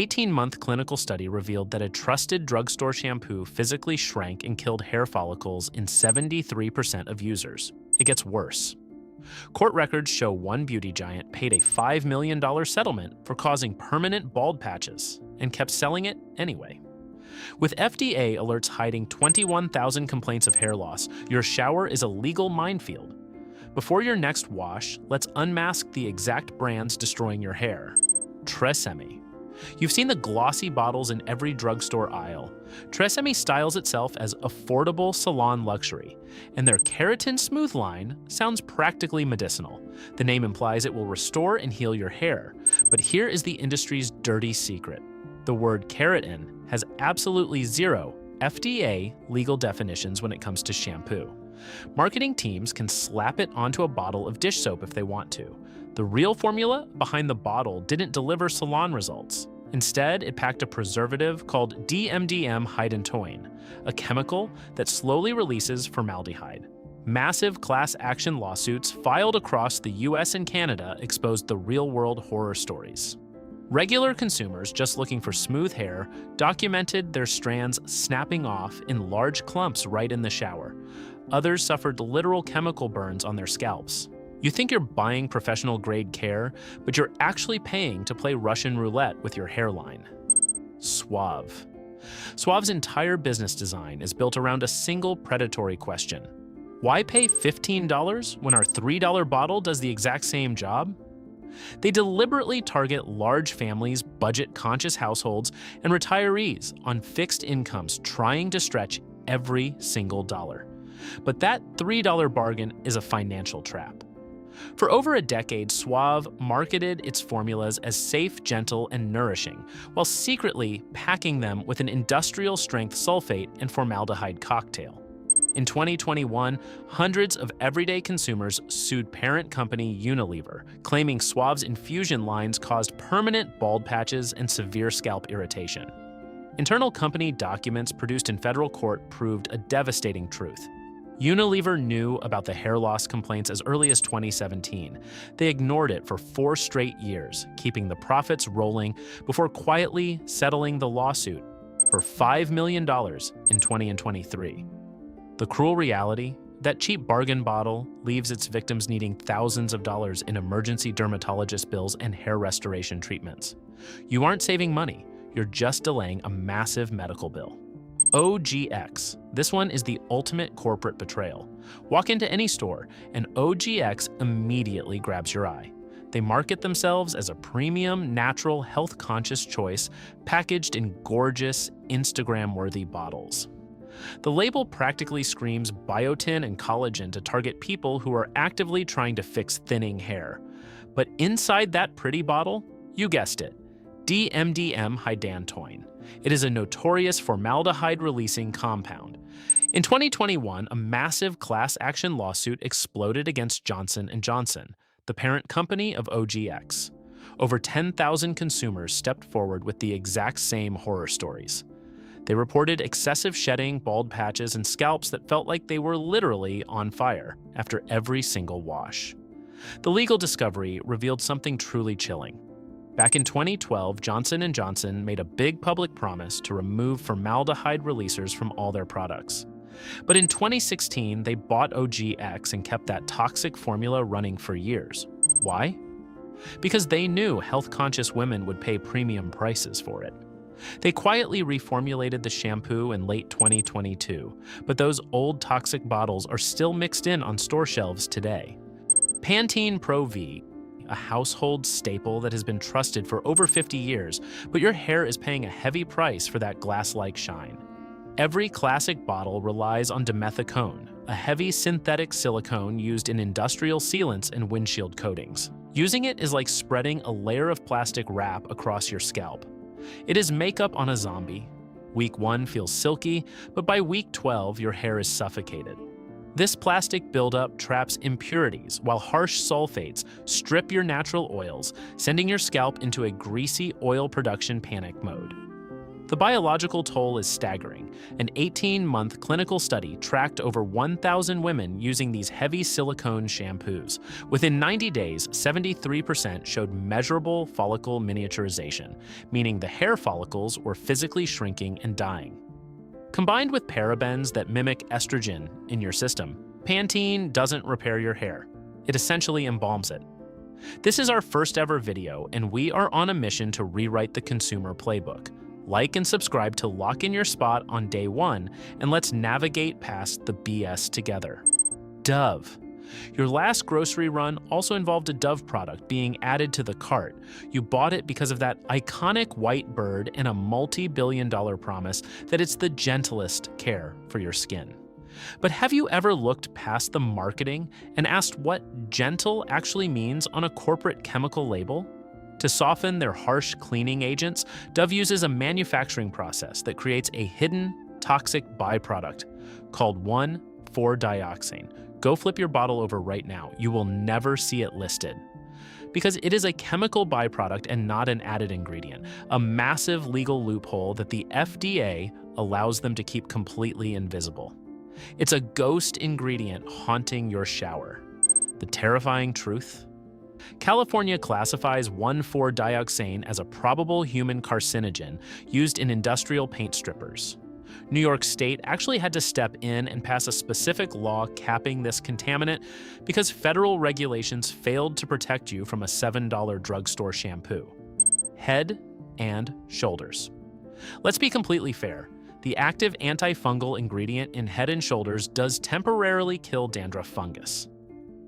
18-month clinical study revealed that a trusted drugstore shampoo physically shrank and killed hair follicles in 73% of users. It gets worse. Court records show one beauty giant paid a $5 million settlement for causing permanent bald patches and kept selling it anyway. With FDA alerts hiding 21,000 complaints of hair loss, your shower is a legal minefield. Before your next wash, let's unmask the exact brands destroying your hair. Tresemme. You've seen the glossy bottles in every drugstore aisle. Tresemme styles itself as affordable salon luxury, and their Keratin Smooth line sounds practically medicinal. The name implies it will restore and heal your hair, but here is the industry's dirty secret. The word keratin has absolutely zero FDA legal definitions when it comes to shampoo. Marketing teams can slap it onto a bottle of dish soap if they want to. The real formula behind the bottle didn't deliver salon results. Instead, it packed a preservative called DMDM hydantoin, a chemical that slowly releases formaldehyde. Massive class action lawsuits filed across the US and Canada exposed the real-world horror stories. Regular consumers just looking for smooth hair documented their strands snapping off in large clumps right in the shower. Others suffered literal chemical burns on their scalps. You think you're buying professional-grade care, but you're actually paying to play Russian roulette with your hairline. Suave. Suave's entire business design is built around a single predatory question. Why pay $15 when our $3 bottle does the exact same job? They deliberately target large families, budget-conscious households, and retirees on fixed incomes trying to stretch every single dollar. But that $3 bargain is a financial trap. For over a decade, Suave marketed its formulas as safe, gentle, and nourishing, while secretly packing them with an industrial-strength sulfate and formaldehyde cocktail. In 2021, hundreds of everyday consumers sued parent company Unilever, claiming Suave's infusion lines caused permanent bald patches and severe scalp irritation. Internal company documents produced in federal court proved a devastating truth. Unilever knew about the hair loss complaints as early as 2017. They ignored it for 4 straight years, keeping the profits rolling before quietly settling the lawsuit for $5 million in 2023. The cruel reality? That cheap bargain bottle leaves its victims needing thousands of dollars in emergency dermatologist bills and hair restoration treatments. You aren't saving money, you're just delaying a massive medical bill. OGX. This one is the ultimate corporate betrayal. Walk into any store, and OGX immediately grabs your eye. They market themselves as a premium, natural, health-conscious choice, packaged in gorgeous, Instagram-worthy bottles. The label practically screams biotin and collagen to target people who are actively trying to fix thinning hair. But inside that pretty bottle, you guessed it, DMDM hydantoin. It is a notorious formaldehyde-releasing compound. In 2021, a massive class action lawsuit exploded against Johnson & Johnson, the parent company of OGX. Over 10,000 consumers stepped forward with the exact same horror stories. They reported excessive shedding, bald patches, and scalps that felt like they were literally on fire after every single wash. The legal discovery revealed something truly chilling. Back in 2012, Johnson & Johnson made a big public promise to remove formaldehyde releasers from all their products. But in 2016, they bought OGX and kept that toxic formula running for years. Why? Because they knew health-conscious women would pay premium prices for it. They quietly reformulated the shampoo in late 2022, but those old toxic bottles are still mixed in on store shelves today. Pantene Pro V, a household staple that has been trusted for over 50 years, but your hair is paying a heavy price for that glass-like shine. Every classic bottle relies on dimethicone, a heavy synthetic silicone used in industrial sealants and windshield coatings. Using it is like spreading a layer of plastic wrap across your scalp. It is makeup on a zombie. Week 1 feels silky, but by week 12, your hair is suffocated. This plastic buildup traps impurities, while harsh sulfates strip your natural oils, sending your scalp into a greasy oil production panic mode. The biological toll is staggering. An 18-month clinical study tracked over 1,000 women using these heavy silicone shampoos. Within 90 days, 73% showed measurable follicle miniaturization, meaning the hair follicles were physically shrinking and dying. Combined with parabens that mimic estrogen in your system, Pantene doesn't repair your hair. It essentially embalms it. This is our first ever video, and we are on a mission to rewrite the consumer playbook. Like and subscribe to lock in your spot on day one, and let's navigate past the BS together. Dove. Your last grocery run also involved a Dove product being added to the cart. You bought it because of that iconic white bird and a multi-billion-dollar promise that it's the gentlest care for your skin. But have you ever looked past the marketing and asked what gentle actually means on a corporate chemical label? To soften their harsh cleaning agents, Dove uses a manufacturing process that creates a hidden, toxic byproduct called 1,4-dioxane. Go flip your bottle over right now. You will never see it listed. Because it is a chemical byproduct and not an added ingredient, a massive legal loophole that the FDA allows them to keep completely invisible. It's a ghost ingredient haunting your shower. The terrifying truth? California classifies 1,4-dioxane as a probable human carcinogen used in industrial paint strippers. New York State actually had to step in and pass a specific law capping this contaminant because federal regulations failed to protect you from a $7 drugstore shampoo. Head and Shoulders. Let's be completely fair. The active antifungal ingredient in Head and Shoulders does temporarily kill dandruff fungus.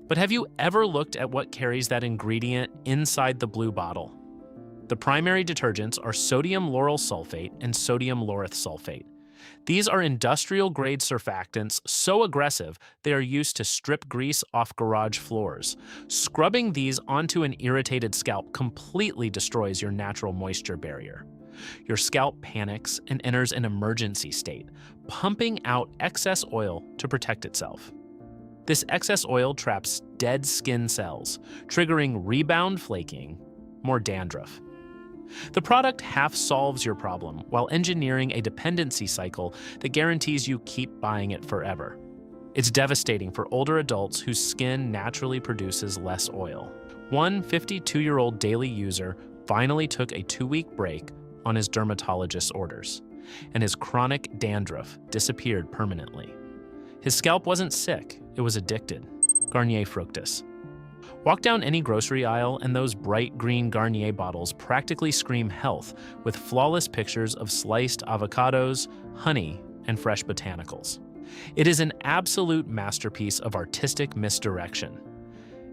But have you ever looked at what carries that ingredient inside the blue bottle? The primary detergents are sodium lauryl sulfate and sodium laureth sulfate. These are industrial-grade surfactants so aggressive they are used to strip grease off garage floors. Scrubbing these onto an irritated scalp completely destroys your natural moisture barrier. Your scalp panics and enters an emergency state, pumping out excess oil to protect itself. This excess oil traps dead skin cells, triggering rebound flaking, more dandruff. The product half solves your problem while engineering a dependency cycle that guarantees you keep buying it forever. It's devastating for older adults whose skin naturally produces less oil. One 52-year-old daily user finally took a 2-week break on his dermatologist's orders, and his chronic dandruff disappeared permanently. His scalp wasn't sick, it was addicted. Garnier Fructis. Walk down any grocery aisle and those bright green Garnier bottles practically scream health with flawless pictures of sliced avocados, honey, and fresh botanicals. It is an absolute masterpiece of artistic misdirection.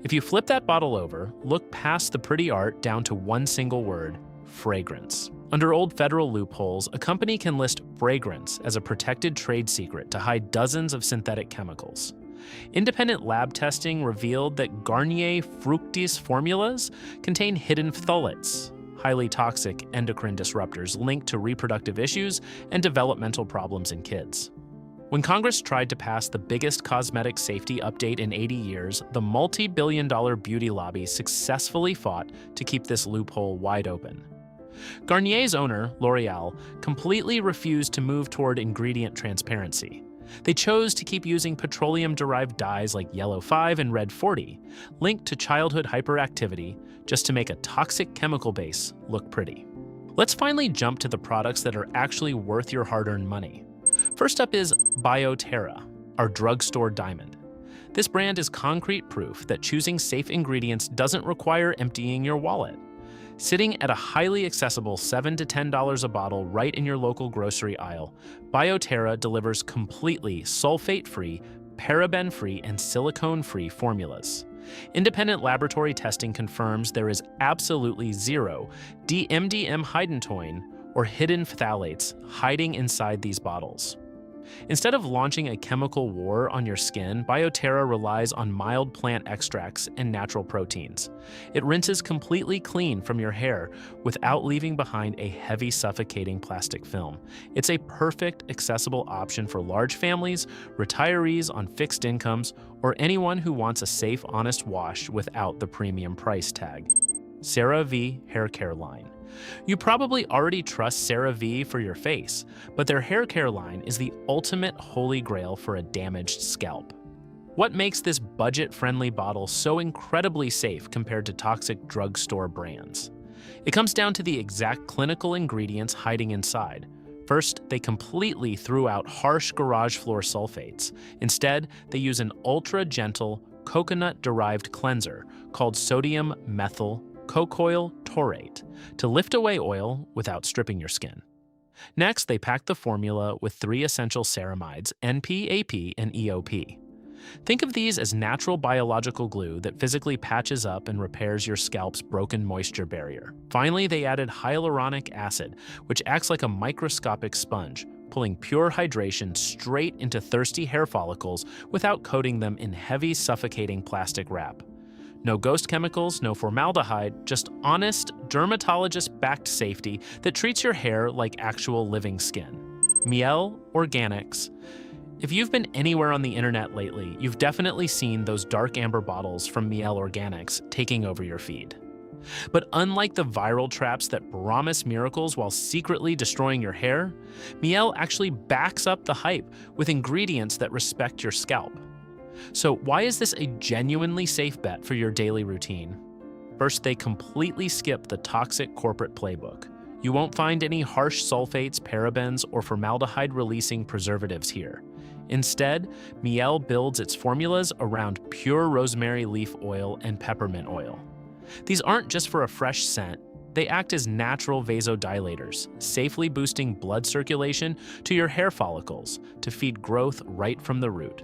If you flip that bottle over, look past the pretty art down to one single word: fragrance. Under old federal loopholes, a company can list fragrance as a protected trade secret to hide dozens of synthetic chemicals. Independent lab testing revealed that Garnier Fructis formulas contain hidden phthalates, highly toxic endocrine disruptors linked to reproductive issues and developmental problems in kids. When Congress tried to pass the biggest cosmetic safety update in 80 years, the multi-billion-dollar beauty lobby successfully fought to keep this loophole wide open. Garnier's owner, L'Oreal, completely refused to move toward ingredient transparency. They chose to keep using petroleum-derived dyes like Yellow 5 and Red 40, linked to childhood hyperactivity, just to make a toxic chemical base look pretty. Let's finally jump to the products that are actually worth your hard-earned money. First up is bioterra, our drugstore diamond. This brand is concrete proof that choosing safe ingredients doesn't require emptying your wallet. Sitting at a highly accessible $7 to $10 a bottle right in your local grocery aisle, bioterra delivers completely sulfate-free, paraben-free, and silicone-free formulas. Independent laboratory testing confirms there is absolutely zero DMDM hydantoin or hidden phthalates hiding inside these bottles. Instead of launching a chemical war on your skin, bioterra relies on mild plant extracts and natural proteins. It rinses completely clean from your hair without leaving behind a heavy, suffocating plastic film. It's a perfect, accessible option for large families, retirees on fixed incomes, or anyone who wants a safe, honest wash without the premium price tag. CeraVe Hair Care line. You probably already trust CeraVe for your face, but their hair care line is the ultimate holy grail for a damaged scalp. What makes this budget-friendly bottle so incredibly safe compared to toxic drugstore brands? It comes down to the exact clinical ingredients hiding inside. First, they completely threw out harsh garage floor sulfates. Instead, they use an ultra-gentle, coconut-derived cleanser called sodium methyl cocoyl taurate to lift away oil without stripping your skin. Next, they pack the formula with 3 essential ceramides, NP, AP, and EOP. Think of these as natural biological glue that physically patches up and repairs your scalp's broken moisture barrier. Finally, they added hyaluronic acid, which acts like a microscopic sponge, pulling pure hydration straight into thirsty hair follicles without coating them in heavy, suffocating plastic wrap. No ghost chemicals, no formaldehyde, just honest, dermatologist-backed safety that treats your hair like actual living skin. Miel Organics. If you've been anywhere on the internet lately, you've definitely seen those dark amber bottles from Miel Organics taking over your feed. But unlike the viral traps that promise miracles while secretly destroying your hair, Miel actually backs up the hype with ingredients that respect your scalp. So why is this a genuinely safe bet for your daily routine? First, they completely skip the toxic corporate playbook. You won't find any harsh sulfates, parabens, or formaldehyde-releasing preservatives here. Instead, Miel builds its formulas around pure rosemary leaf oil and peppermint oil. These aren't just for a fresh scent, they act as natural vasodilators, safely boosting blood circulation to your hair follicles to feed growth right from the root.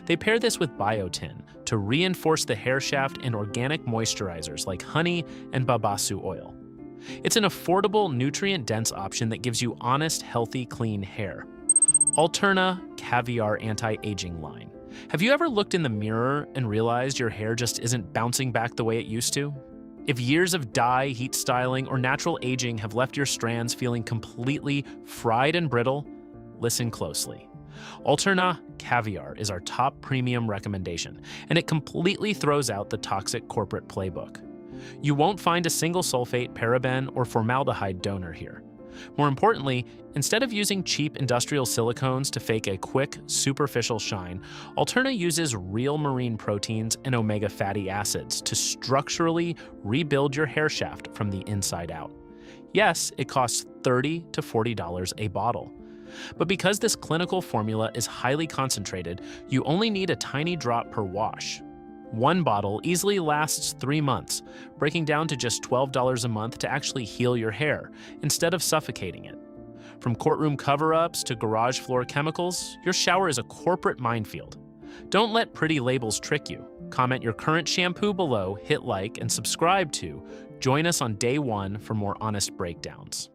They pair this with biotin to reinforce the hair shaft and organic moisturizers like honey and babasu oil. It's an affordable, nutrient-dense option that gives you honest, healthy, clean hair. Alterna Caviar Anti-Aging Line. Have you ever looked in the mirror and realized your hair just isn't bouncing back the way it used to? If years of dye, heat styling, or natural aging have left your strands feeling completely fried and brittle, listen closely. Alterna Caviar is our top premium recommendation, and it completely throws out the toxic corporate playbook. You won't find a single sulfate, paraben, or formaldehyde donor here. More importantly, instead of using cheap industrial silicones to fake a quick, superficial shine, Alterna uses real marine proteins and omega fatty acids to structurally rebuild your hair shaft from the inside out. Yes, it costs $30 to $40 a bottle. But because this clinical formula is highly concentrated, you only need a tiny drop per wash. One bottle easily lasts 3 months, breaking down to just $12 a month to actually heal your hair, instead of suffocating it. From courtroom cover-ups to garage floor chemicals, your shower is a corporate minefield. Don't let pretty labels trick you. Comment your current shampoo below, hit like, and subscribe to join us on day 1 for more honest breakdowns.